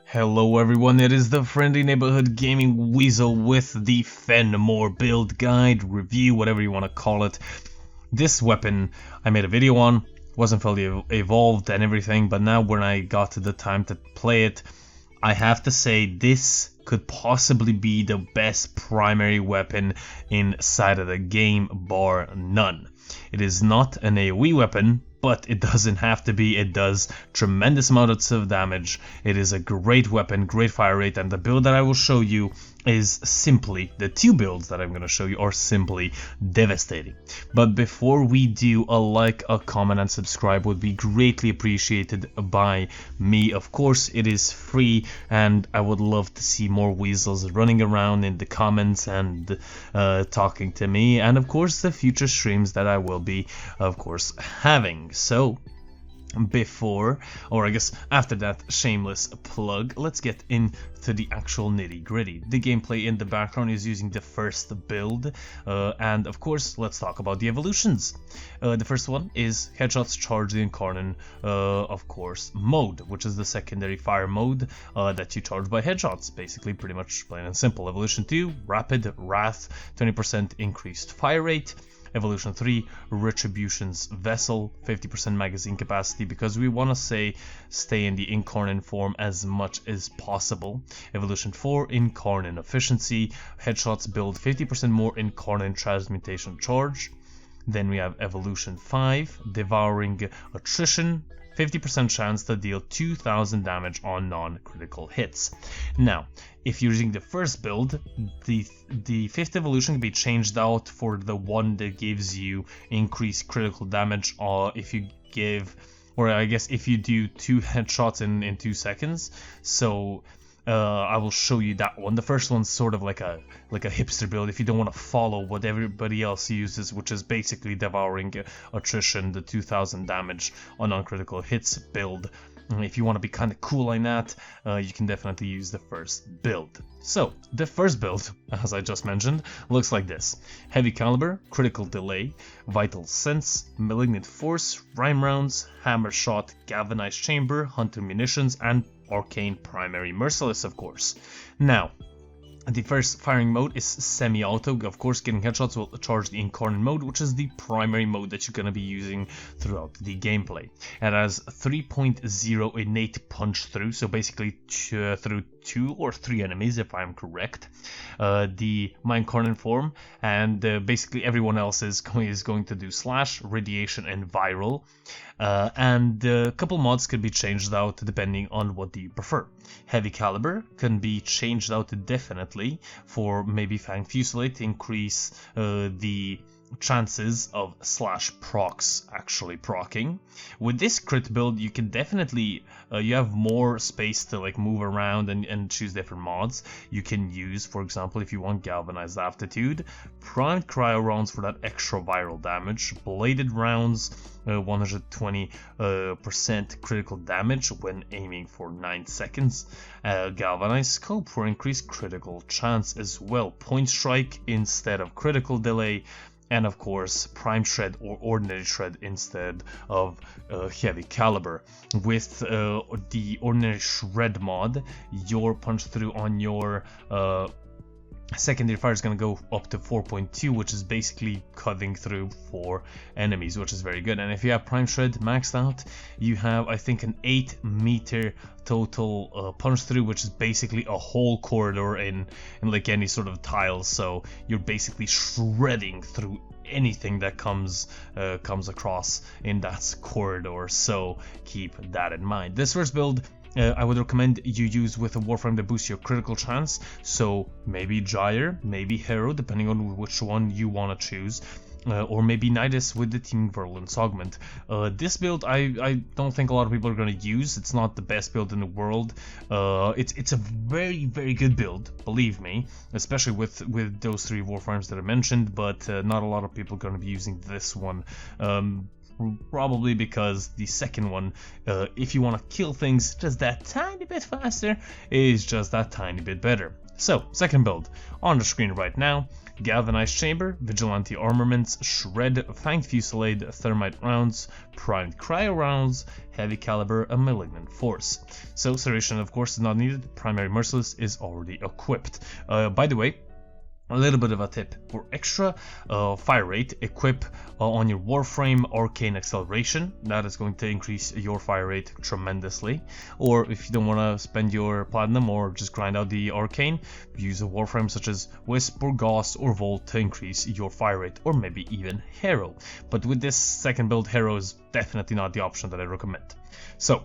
Hello everyone, it is the friendly neighborhood gaming weasel with the Phenmor build guide, review, whatever you want to call it. This weapon I made a video on, wasn't fully evolved and everything, but now when I got to the time to play it, I have to say this could possibly be the best primary weapon inside of the game, bar none. It is not an AoE weapon, but it doesn't have to be. It does tremendous amounts of damage. It is a great weapon, great fire rate, and the build that I will show you is simply, the two builds that I'm going to show you are simply devastating. But before we do, a like, a comment, and subscribe would be greatly appreciated by me. Of course, it is free, and I would love to see more weasels running around in the comments and talking to me, and of course the future streams that I will be, of course, having. So before, or I guess after that shameless plug, let's get into the actual nitty-gritty. The gameplay in the background is using the first build, and of course let's talk about the evolutions. The first one is Headshots Charge the Incarnon, of course, mode, which is the secondary fire mode that you charge by headshots, basically pretty much plain and simple. Evolution 2, Rapid Wrath, 20% increased fire rate. Evolution 3, Retribution's Vessel, 50% magazine capacity, because we want to stay in the incarnon form as much as possible. Evolution 4, Incarnon Efficiency, headshots build 50% more incarnon transmutation charge. Then we have Evolution 5, Devouring Attrition, 50% chance to deal 2000 damage on non-critical hits. Now, if you're using the first build, the fifth evolution can be changed out for the one that gives you increased critical damage, if you give, or I guess if you do 2 headshots in 2 seconds. So I will show you that one. The first one's sort of like a hipster build if you don't want to follow what everybody else uses, which is basically Devouring Attrition, the 2000 damage on non-critical hits build. If you want to be kind of cool like that, you can definitely use the first build. So, the first build, as I just mentioned, looks like this. Heavy Caliber, Critical Delay, Vital Sense, Malignant Force, Rhyme Rounds, Hammer Shot, Galvanized Chamber, Hunter Munitions, and Arcane Primary Merciless, of course. Now, the first firing mode is semi-auto. Of course, getting headshots will charge the incarnon mode, which is the primary mode that you're going to be using throughout the gameplay. It has 3.0 innate punch through, so basically through 2 or 3 enemies, if I'm correct. My incarnon form, and basically everyone else is going to do slash, radiation, and viral. And a couple mods can be changed out depending on what you prefer. Heavy Caliber can be changed out definitely for maybe Fang Fusillade to increase the chances of slash procs actually procking. With this crit build, you can definitely you have more space to like move around and choose different mods. You can use, for example, if you want Galvanized Aptitude, Primed Cryo rounds for that extra viral damage, Bladed rounds, 120% critical damage when aiming for 9 seconds, Galvanized Scope for increased critical chance as well, Point Strike instead of Critical Delay, and of course Prime Shred or Ordinary Shred instead of Heavy Caliber. With the Ordinary Shred mod, your punch through on your secondary fire is going to go up to 4.2, which is basically cutting through 4 enemies, which is very good. And if you have Prime Shred maxed out, you have, I think, an 8-meter total punch through, which is basically a whole corridor in like any sort of tile. So you're basically shredding through anything that comes across in that corridor. So keep that in mind. This first build, I would recommend you use with a Warframe to boost your critical chance, so maybe Gyre, maybe Hero, depending on which one you want to choose, or maybe Nidus with the Teeming Virulence Augment. This build I don't think a lot of people are going to use. It's not the best build in the world. It's a very, very good build, believe me, especially with those 3 Warframes that I mentioned, but not a lot of people are going to be using this one. Probably because the second one, if you want to kill things just that tiny bit faster, is just that tiny bit better. So, second build on the screen right now. Galvanized Chamber, Vigilante Armaments, Shred, Fanged Fusillade, Thermite Rounds, Primed Cryo Rounds, Heavy Caliber, and Malignant Force. So Serration of course is not needed, Primary Merciless is already equipped. By the way, a little bit of a tip: for extra fire rate, equip on your Warframe Arcane Acceleration. That is going to increase your fire rate tremendously. Or if you don't want to spend your platinum or just grind out the Arcane, use a Warframe such as Wisp or Gauss or Volt to increase your fire rate, or maybe even Hero. But with this second build, Hero is definitely not the option that I recommend. So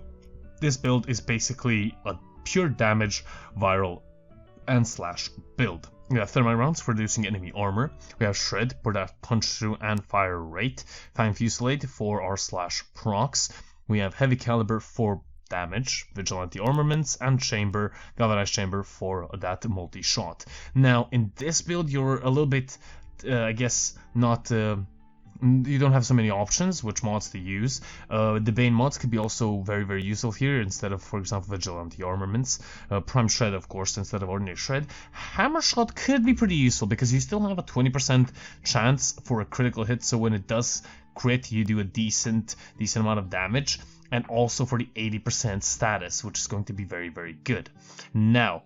this build is basically a pure damage, viral, and slash build. We have Thermite Rounds for reducing enemy armor. We have Shred for that punch through and fire rate. Fanged Fusillade for our slash procs. We have Heavy Caliber for damage, Vigilante Armaments, and Chamber, Galvanized Chamber for that multi-shot. Now in this build you're a little bit, I guess, not... you don't have so many options which mods to use. The Bane mods could be also very useful here instead of, for example, Vigilante Armaments. Prime Shred, of course, instead of Ordinary Shred. Hammer Shot could be pretty useful because you still have a 20% chance for a critical hit, so when it does crit you do a decent amount of damage, and also for the 80% status, which is going to be very good. Now,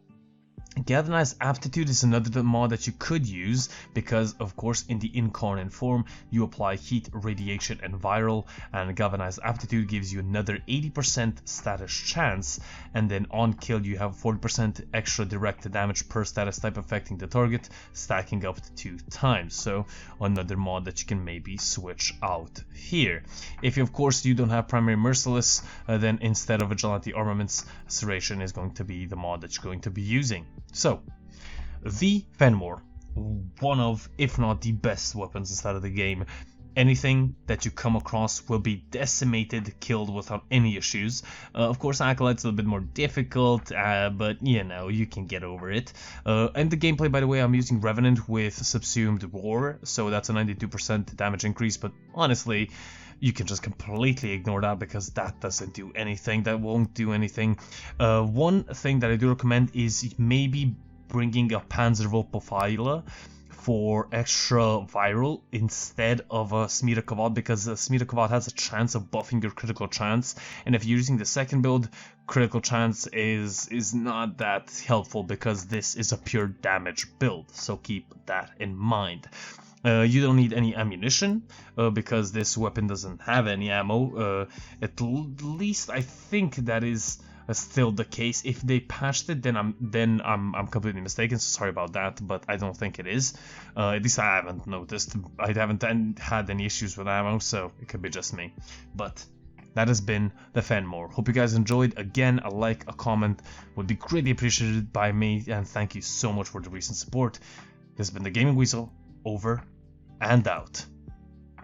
Galvanized Aptitude is another mod that you could use because, of course, in the incarnon form you apply heat, radiation, and viral, and Galvanized Aptitude gives you another 80% status chance, and then on kill you have 40% extra direct damage per status type affecting the target, stacking up to 2 times. So another mod that you can maybe switch out here. If of course you don't have Primary Merciless, then instead of Vigilante Armaments, Serration is going to be the mod that you're going to be using. So, the Phenmor, one of, if not the best weapons inside of the game. Anything that you come across will be decimated, killed without any issues. Of course, Acolyte's a little bit more difficult, but you know, you can get over it. And the gameplay, by the way, I'm using Revenant with Subsumed Roar, so that's a 92% damage increase, but honestly, you can just completely ignore that because that doesn't do anything, that won't do anything. One thing that I do recommend is maybe bringing a Panzerwolf Profiler for extra viral instead of a Smita Kavad, because Smita Kavad has a chance of buffing your critical chance, and if you're using the second build, critical chance is not that helpful because this is a pure damage build, so keep that in mind. You don't need any ammunition because this weapon doesn't have any ammo. At least I think that is still the case. If they patched it, then I'm completely mistaken. So sorry about that, but I don't think it is. At least I haven't noticed. I haven't had any issues with ammo, so it could be just me. But that has been the Phenmor. Hope you guys enjoyed. Again, a like, a comment would be greatly appreciated by me, and thank you so much for the recent support. This has been the Gaming Weasel. Over and out.